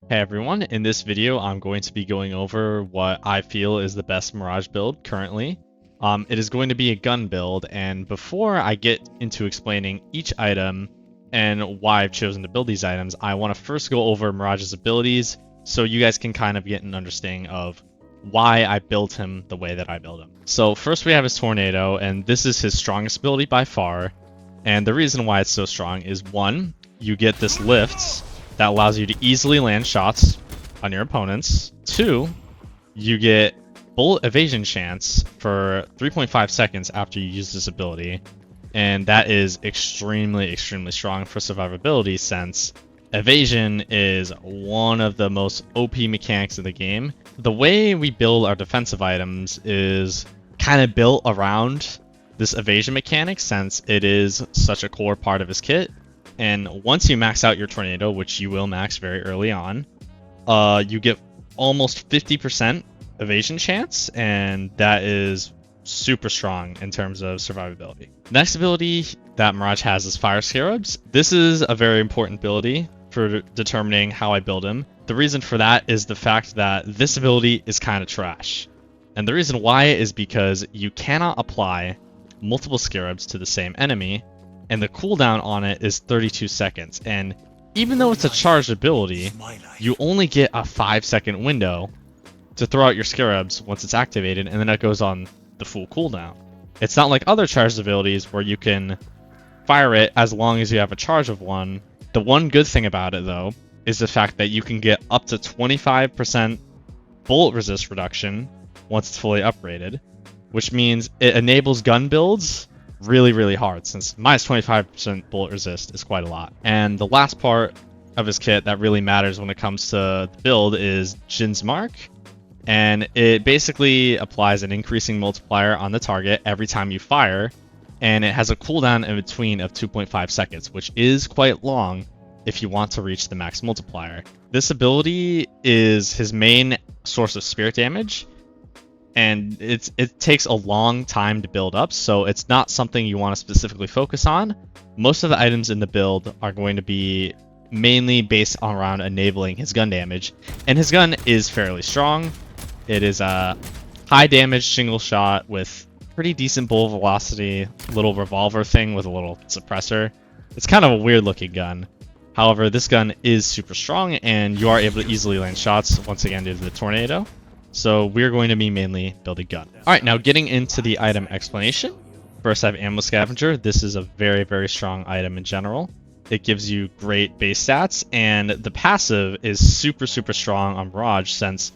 Hey everyone, in this video I'm going to be going over what I feel is the best Mirage build currently. It is going to be a gun build, and before I get into explaining each item and why I've chosen to build these items, I want to first go over Mirage's abilities so you guys can kind of get an understanding of why I built him the way that I built him. So first we have his Tornado, and this is his strongest ability by far, and the reason why it's so strong is one, you get this lift that allows you to easily land shots on your opponents. Two, you get bullet evasion chance for 3.5 seconds after you use this ability, and that is extremely strong for survivability since evasion is one of the most OP mechanics in the game. The way we build our defensive items is kind of built around this evasion mechanic since it is such a core part of his kit. And once you max out your Tornado, which you will max very early on, you get almost 50% evasion chance, and that is super strong in terms of survivability. Next ability that Mirage has is Fire Scarabs. This is a very important ability for determining how I build him. The reason for that is the fact that this ability is kind of trash. And the reason why is because you cannot apply multiple Scarabs to the same enemy, and the cooldown on it is 32 seconds. And even though it's a charged ability, you only get a 5-second window to throw out your Scarabs once it's activated, and then it goes on the full cooldown. It's not like other charged abilities where you can fire it as long as you have a charge of one. The one good thing about it, though, is the fact that you can get up to 25% bullet resist reduction once it's fully upgraded, which means it enables gun builds really hard, since minus 25% bullet resist is quite a lot. And the last part of his kit that really matters when it comes to the build is Jin's Mark, and it basically applies an increasing multiplier on the target every time you fire, and it has a cooldown in between of 2.5 seconds, which is quite long if you want to reach the max multiplier. This ability is his main source of spirit damage, and it takes a long time to build up, so it's not something you want to specifically focus on. Most of the items in the build are going to be mainly based around enabling his gun damage, and his gun is fairly strong. It is a high damage single shot with pretty decent bullet velocity, little revolver thing with a little suppressor. It's kind of a weird looking gun. However, this gun is super strong, and you are able to easily land shots once again due to the Tornado. So we're going to be mainly building gun. Alright, now getting into the item explanation. First I have Ammo Scavenger. This is a very strong item in general. It gives you great base stats, and the passive is super strong on Mirage since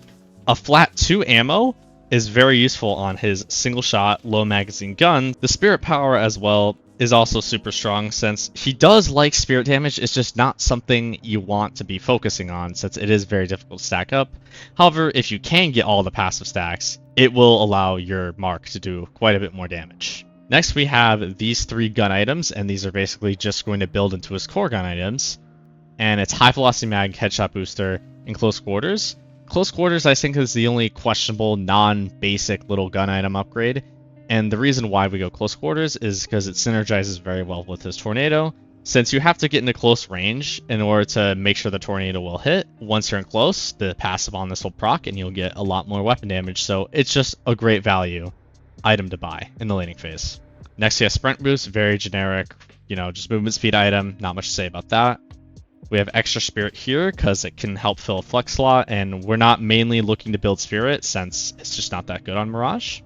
a flat 2 ammo is very useful on his single shot, low magazine gun. The spirit power as well is also super strong since he does like spirit damage. It's just not something you want to be focusing on since it is very difficult to stack up. However, if you can get all the passive stacks, it will allow your mark to do quite a bit more damage. Next we have these 3 gun items, and these are basically just going to build into his core gun items. And it's High Velocity Mag, Headshot Booster, and Close Quarters. Close Quarters I think is the only questionable non-basic little gun item upgrade. And the reason why we go Close Quarters is because it synergizes very well with his Tornado, since you have to get into close range in order to make sure the Tornado will hit. Once you're in close, the passive on this will proc and you'll get a lot more weapon damage, so it's just a great value item to buy in the laning phase. Next we have Sprint Boost, very generic, just movement speed item, not much to say about that. We have Extra Spirit here because it can help fill a flex slot, and we're not mainly looking to build Spirit since it's just not that good on Mirage.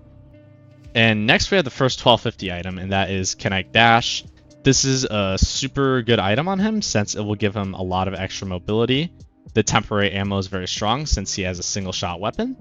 And next we have the first 1250 item, and that is Kinetic Dash. This is a super good item on him since it will give him a lot of extra mobility. The temporary ammo is very strong since he has a single shot weapon.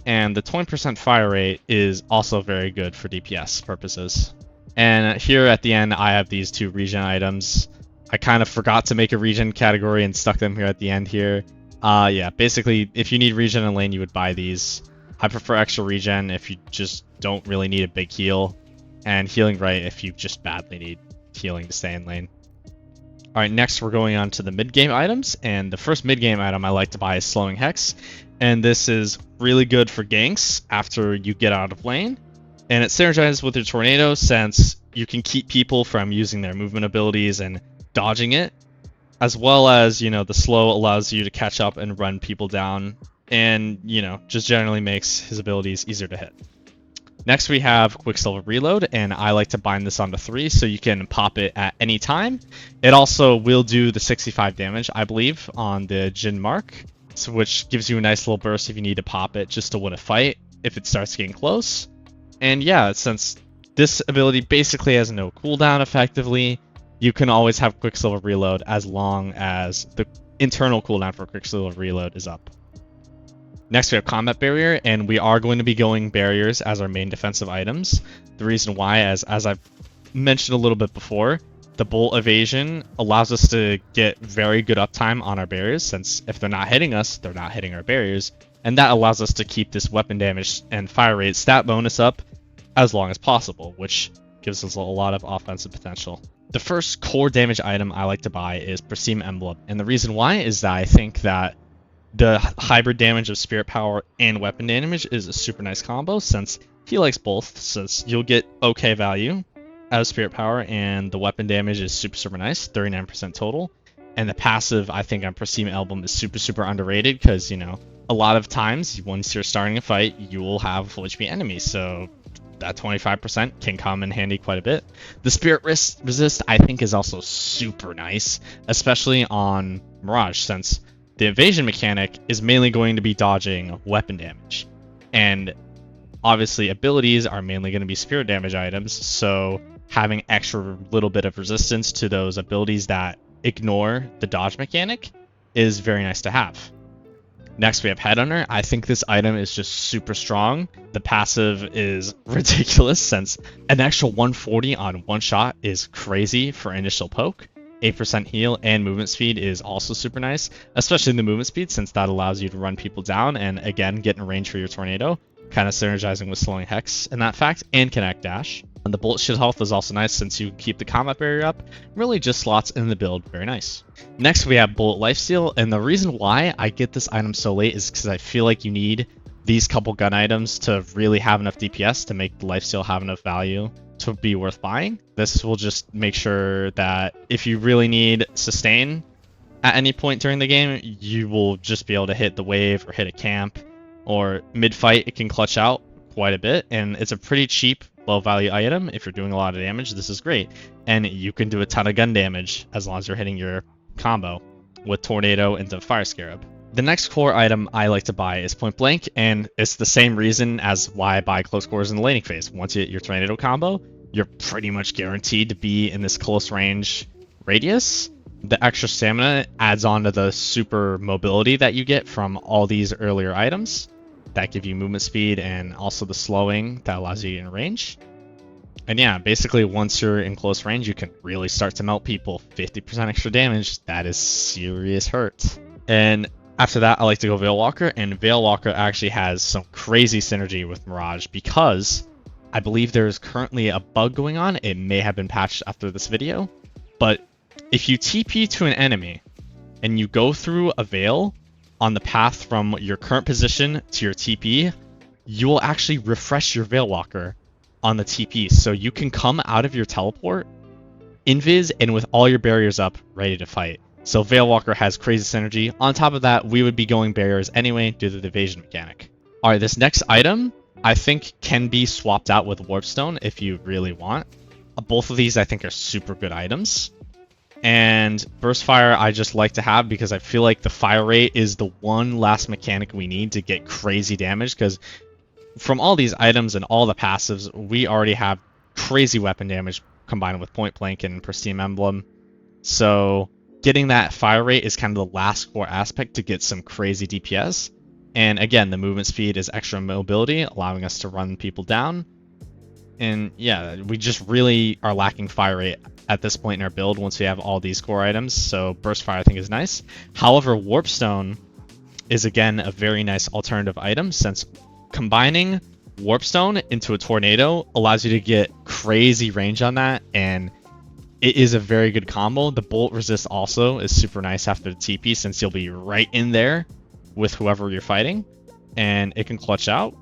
And the 20% fire rate is also very good for DPS purposes. And here at the end I have these 2 regen items. I kind of forgot to make a regen category and stuck them here at the end here. Yeah, basically if you need regen in lane you would buy these. I prefer extra regen if you just don't really need a big heal, and healing right if you just badly need healing to stay in lane. Alright, next we're going on to the mid-game items, and the first mid-game item I like to buy is Slowing Hex, and this is really good for ganks after you get out of lane, and it synergizes with your Tornado since you can keep people from using their movement abilities and dodging it, as well as, you know, the slow allows you to catch up and run people down, and, you know, just generally makes his abilities easier to hit. Next we have Quicksilver Reload, and I like to bind this onto 3 so you can pop it at any time. It also will do the 65 damage, I believe, on the Jin Mark, so which gives you a nice little burst if you need to pop it just to win a fight if it starts getting close. And yeah, since this ability basically has no cooldown effectively, you can always have Quicksilver Reload as long as the internal cooldown for Quicksilver Reload is up. Next we have Combat Barrier, and we are going to be going barriers as our main defensive items. The reason why, as I've mentioned a little bit before, the Bolt Evasion allows us to get very good uptime on our barriers, since if they're not hitting us, they're not hitting our barriers, and that allows us to keep this weapon damage and fire rate stat bonus up as long as possible, which gives us a lot of offensive potential. The first core damage item I like to buy is Pristine Emblem, and the reason why is that I think that the hybrid damage of Spirit Power and weapon damage is a super nice combo, since he likes both, since you'll get okay value out of Spirit Power, and the weapon damage is super nice, 39% total. And the passive, I think, on Pristine Emblem is super underrated, because, you know, a lot of times, once you're starting a fight, you will have full HP enemies, so that 25% can come in handy quite a bit. The Spirit Resist, I think, is also super nice, especially on Mirage, since the evasion mechanic is mainly going to be dodging weapon damage. And obviously abilities are mainly going to be spirit damage items, so having extra little bit of resistance to those abilities that ignore the dodge mechanic is very nice to have. Next we have Headhunter. I think this item is just super strong. The passive is ridiculous, since an extra 140 on one shot is crazy for initial poke. 8% heal and movement speed is also super nice, especially the movement speed, since that allows you to run people down and again get in range for your tornado, kind of synergizing with slowing Hex in that fact, and Connect Dash. And the Bullet Shield health is also nice, since you keep the combat barrier up. Really just slots in the build very nice. Next we have Bullet Lifesteal, and the reason why I get this item so late is because I feel like you need these couple gun items to really have enough DPS to make the Lifesteal have enough value to be worth buying. This will just make sure that if you really need sustain at any point during the game, you will just be able to hit the wave or hit a camp, or mid-fight it can clutch out quite a bit, and it's a pretty cheap, low-value item. If you're doing a lot of damage, this is great, and you can do a ton of gun damage as long as you're hitting your combo with Tornado into Fire Scarab. The next core item I like to buy is Point Blank, and it's the same reason as why I buy Close Quarters in the laning phase. Once you hit your Tornado combo, you're pretty much guaranteed to be in this close range radius. The extra stamina adds on to the super mobility that you get from all these earlier items that give you movement speed, and also the slowing that allows you to get in range. And yeah, basically once you're in close range, you can really start to melt people. 50% extra damage, that is serious hurt. And after that, I like to go Veilwalker, and Veilwalker actually has some crazy synergy with Mirage, because I believe there is currently a bug going on. It may have been patched after this video, but if you TP to an enemy and you go through a veil on the path from your current position to your TP, you will actually refresh your Veilwalker on the TP, so you can come out of your teleport, invis, and with all your barriers up, ready to fight. So Veilwalker has crazy synergy. On top of that, we would be going barriers anyway due to the evasion mechanic. Alright, this next item I think can be swapped out with Warpstone if you really want. Both of these I think are super good items. And Burst Fire I just like to have because I feel like the fire rate is the one last mechanic we need to get crazy damage, because from all these items and all the passives, we already have crazy weapon damage combined with Point Blank and Pristine Emblem. So getting that fire rate is kind of the last core aspect to get some crazy DPS. And again, the movement speed is extra mobility, allowing us to run people down. And yeah, we just really are lacking fire rate at this point in our build once we have all these core items. So Burst Fire I think is nice. However, Warpstone is again a very nice alternative item, since combining Warpstone into a Tornado allows you to get crazy range on that, and it is a very good combo. The Bolt Resist also is super nice after the TP, since you'll be right in there with whoever you're fighting, and it can clutch out.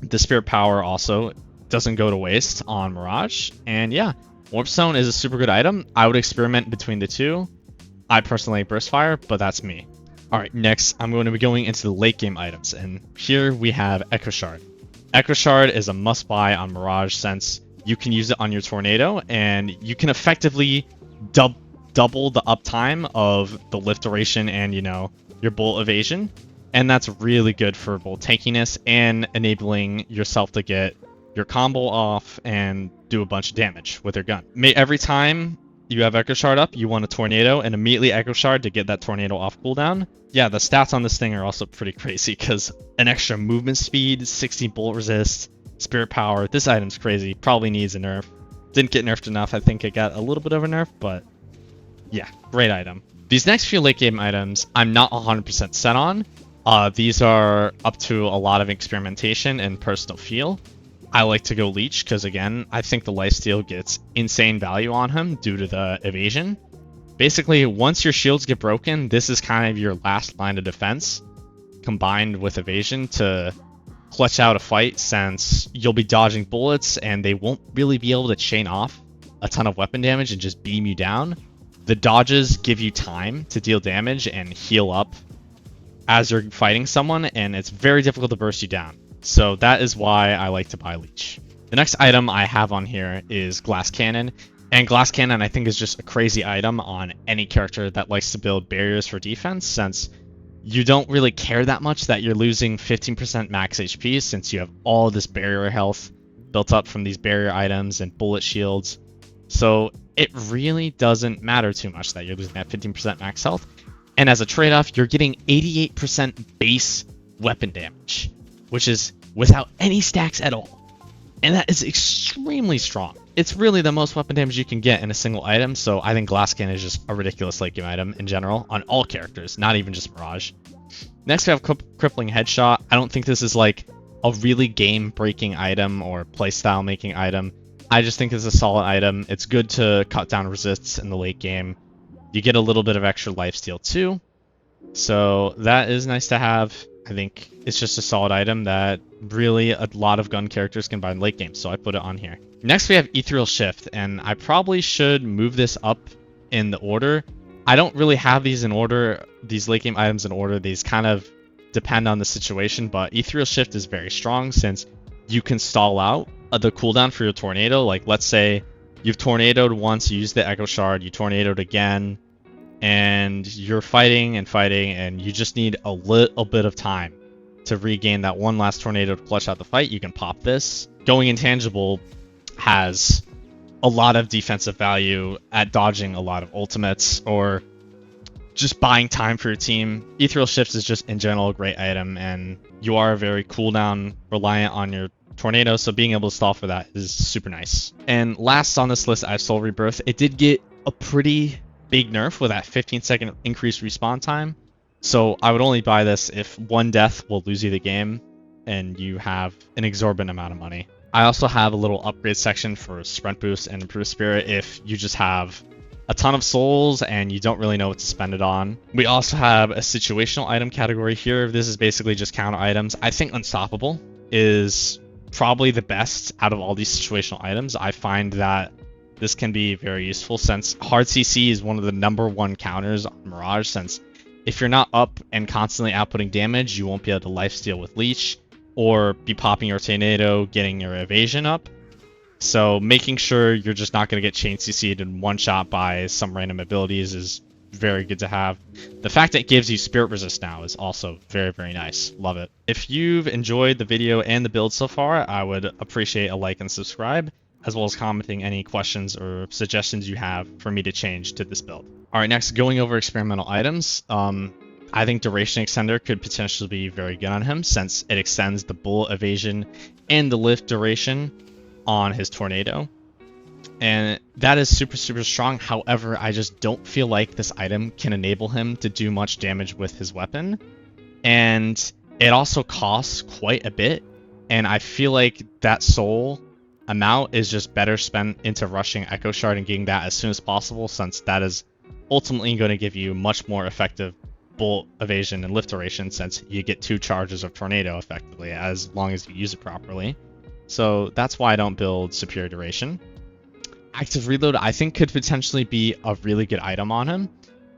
The Spirit Power also doesn't go to waste on Mirage, and yeah, Warpstone is a super good item. I would experiment between the two. I personally like burst fire, but that's me. Alright, next I'm going to be going into the late game items, and here we have Echo Shard. Echo Shard is a must buy on Mirage since you can use it on your tornado, and you can effectively double the uptime of the lift duration and, you know, your bullet evasion. And that's really good for both tankiness and enabling yourself to get your combo off and do a bunch of damage with your gun. Every time you have Echo Shard up, you want a tornado and immediately Echo Shard to get that tornado off cooldown. Yeah, the stats on this thing are also pretty crazy because an extra movement speed, 60 bullet resist, spirit power. This item's crazy. Probably needs a nerf. Didn't get nerfed enough. I think it got a little bit of a nerf, but yeah, great item. These next few late game items, I'm not 100% set on. These are up to a lot of experimentation and personal feel. I like to go Leech because, again, I think the lifesteal gets insane value on him due to the evasion. Basically, once your shields get broken, this is kind of your last line of defense, combined with evasion to clutch out a fight, since you'll be dodging bullets and they won't really be able to chain off a ton of weapon damage and just beam you down. The dodges give you time to deal damage and heal up as you're fighting someone, and it's very difficult to burst you down. So that is why I like to buy Leech. The next item I have on here is Glass Cannon. And Glass Cannon, I think, is just a crazy item on any character that likes to build barriers for defense, since you don't really care that much that you're losing 15% max HP, since you have all this barrier health built up from these barrier items and bullet shields. So it really doesn't matter too much that you're losing that 15% max health. And as a trade-off, you're getting 88% base weapon damage, which is without any stacks at all. And that is extremely strong. It's really the most weapon damage you can get in a single item, so I think Glass Cannon is just a ridiculous late game item in general on all characters, not even just Mirage. Next we have Crippling Headshot. I don't think this is like a really game-breaking item or playstyle-making item. I just think it's a solid item. It's good to cut down resists in the late game. You get a little bit of extra lifesteal too, so that is nice to have. I think it's just a solid item that really a lot of gun characters can buy in late game, so I put it on here. Next we have Ethereal Shift, and I probably should move this up in the order. I don't really have these in order, these late game items in order. These kind of depend on the situation, but Ethereal Shift is very strong since you can stall out the cooldown for your tornado. Like, let's say you've tornadoed once, you use the Echo Shard, you tornadoed again, and you're fighting and you just need a little bit of time to regain that one last tornado to clutch out the fight. You can pop this. Going Intangible has a lot of defensive value at dodging a lot of ultimates or just buying time for your team. Ethereal Shifts is just in general a great item, and you are very cooldown reliant on your tornado, so being able to stall for that is super nice. And last on this list, I have Soul Rebirth. It did get a pretty big nerf with that 15-second increased respawn time, so I would only buy this if one death will lose you the game and you have an exorbitant amount of money. I also have a little upgrade section for Sprint Boost and Improved Spirit if you just have a ton of souls and you don't really know what to spend it on. We also have a situational item category here. This is basically just counter items. I think Unstoppable is probably the best out of all these situational items. I find that this can be very useful since hard CC is one of the #1 counters on Mirage, since if you're not up and constantly outputting damage, you won't be able to lifesteal with Leech or be popping your tornado, getting your evasion up. So making sure you're just not going to get chain CC'd in one shot by some random abilities is very good to have. The fact that it gives you spirit resist now is also very, very nice. Love it. If you've enjoyed the video and the build so far, I would appreciate a like and subscribe, as well as commenting any questions or suggestions you have for me to change to this build. All right, next, going over experimental items. I think Duration Extender could potentially be very good on him since it extends the bullet evasion and the lift duration on his tornado. And that is super, super strong. However, I just don't feel like this item can enable him to do much damage with his weapon. And it also costs quite a bit. And I feel like that soul amount is just better spent into rushing Echo Shard and getting that as soon as possible, since that is ultimately going to give you much more effective bullet evasion and lift duration, since you get 2 charges of tornado effectively as long as you use it properly. So that's why I don't build superior duration. Active reload I think could potentially be a really good item on him.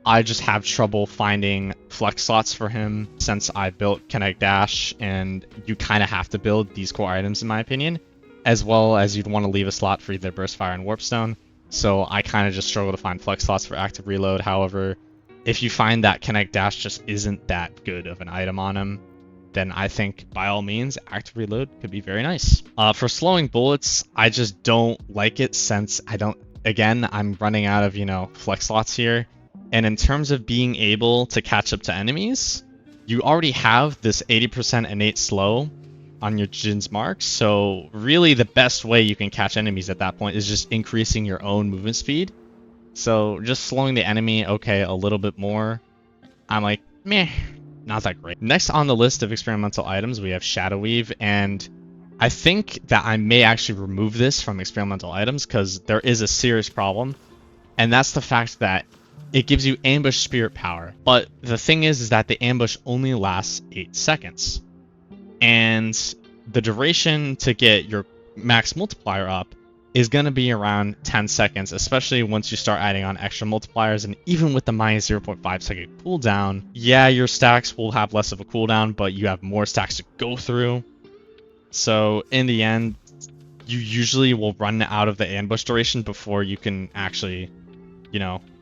I just have trouble finding flex slots for him since I built Kinetic Dash, and you kind of have to build these core items in my opinion, as well as you'd want to leave a slot for either Burst Fire and Warp Stone. So I kind of just struggle to find flex slots for active reload. However, if you find that Kinetic Dash just isn't that good of an item on him, then I think by all means active reload could be very nice. For slowing bullets, I just don't like it since I'm running out of, flex slots here. And in terms of being able to catch up to enemies, you already have this 80% innate slow on your Jin's mark. So really the best way you can catch enemies at that point is just increasing your own movement speed. So just slowing the enemy, okay, a little bit more. I'm like, meh, not that great. Next on the list of experimental items, we have Shadow Weave, and I think that I may actually remove this from experimental items because there is a serious problem, and that's the fact that it gives you ambush spirit power. But the thing is that the ambush only lasts 8 seconds. And the duration to get your max multiplier up is going to be around 10 seconds, especially once you start adding on extra multipliers. And even with the minus 0.5 second cooldown, yeah, your stacks will have less of a cooldown, but you have more stacks to go through. So in the end, you usually will run out of the ambush duration before you can actually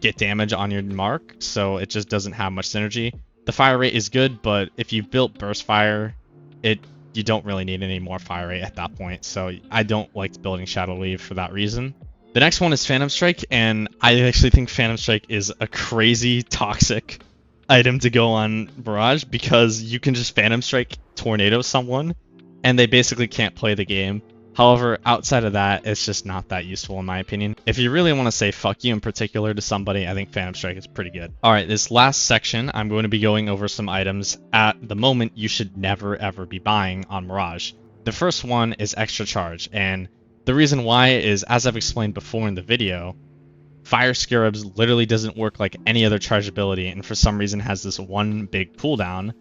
get damage on your mark, so it just doesn't have much synergy. The fire rate is good, but if you've built burst fire, you don't really need any more fire rate at that point, so I don't like building Shadow Weave for that reason. The next one is Phantom Strike, and I actually think Phantom Strike is a crazy toxic item to go on Mirage because you can just Phantom Strike tornado someone and they basically can't play the game. However, outside of that, it's just not that useful in my opinion. If you really want to say fuck you in particular to somebody, I think Phantom Strike is pretty good. Alright, this last section, I'm going to be going over some items at the moment you should never ever be buying on Mirage. The first one is Extra Charge, and the reason why is, as I've explained before in the video, Fire Scarabs literally doesn't work like any other charge ability, and for some reason has this one big cooldown,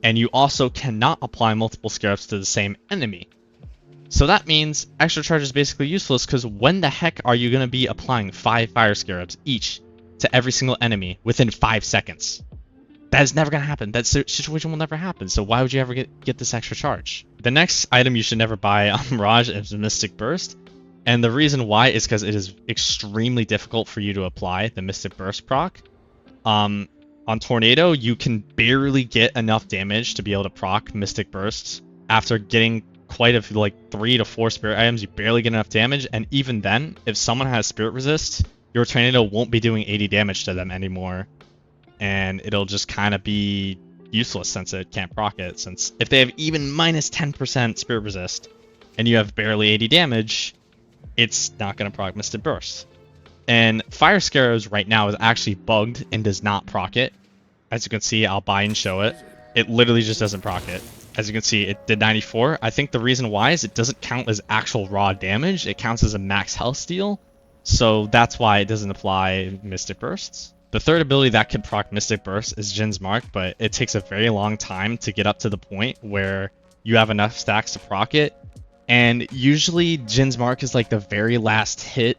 and you also cannot apply multiple Scarabs to the same enemy. So that means Extra Charge is basically useless because when the heck are you going to be applying 5 Fire Scarabs each to every single enemy within 5 seconds? That is never going to happen. That situation will never happen. So why would you ever get this Extra Charge? The next item you should never buy on Mirage is Mystic Burst. And the reason why is because it is extremely difficult for you to apply the Mystic Burst proc. On Tornado, you can barely get enough damage to be able to proc Mystic Bursts after getting quite a few, like 3 to 4 spirit items. You barely get enough damage, and even then, if someone has spirit resist, your tornado won't be doing 80 damage to them anymore, and it'll just kind of be useless since it can't proc it. Since if they have even minus 10% spirit resist and you have barely 80 damage, it's not going to proc Mystic Burst. And Fire Scarabs right now is actually bugged and does not proc it. As you can see, I'll buy and show it. It literally just doesn't proc it. As you can see, it did 94. I think the reason why is it doesn't count as actual raw damage. It counts as a max health steal. So that's why it doesn't apply Mystic Bursts. The third ability that can proc Mystic Burst is Jin's Mark, but it takes a very long time to get up to the point where you have enough stacks to proc it. And usually Jin's Mark is like the very last hit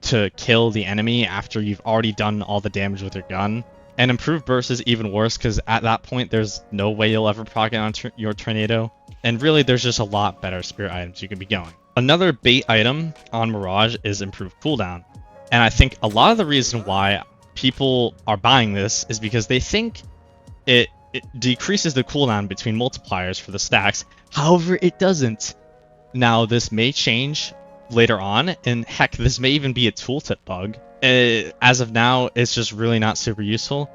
to kill the enemy after you've already done all the damage with your gun. And Improved Burst is even worse because at that point there's no way you'll ever proc it on your Tornado. And really there's just a lot better spirit items you can be going. Another bait item on Mirage is Improved Cooldown. And I think a lot of the reason why people are buying this is because they think it decreases the cooldown between multipliers for the stacks. However, it doesn't. Now this may change later on, and heck, this may even be a tooltip bug. As of now, it's just really not super useful.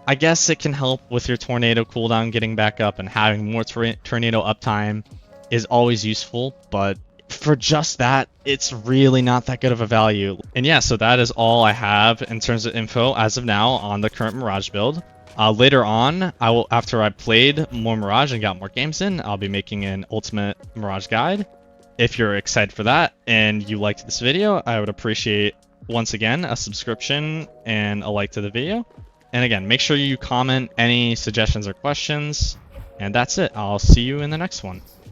I guess it can help with your tornado cooldown getting back up, and having more tornado uptime is always useful, but for just that, it's really not that good of a value. And yeah, so that is all I have in terms of info as of now on the current Mirage build. Later on, after I played more Mirage and got more games in, I'll be making an Ultimate Mirage guide. If you're excited for that and you liked this video, I would appreciate, once again, a subscription and a like to the video. And again, make sure you comment any suggestions or questions. And that's it. I'll see you in the next one.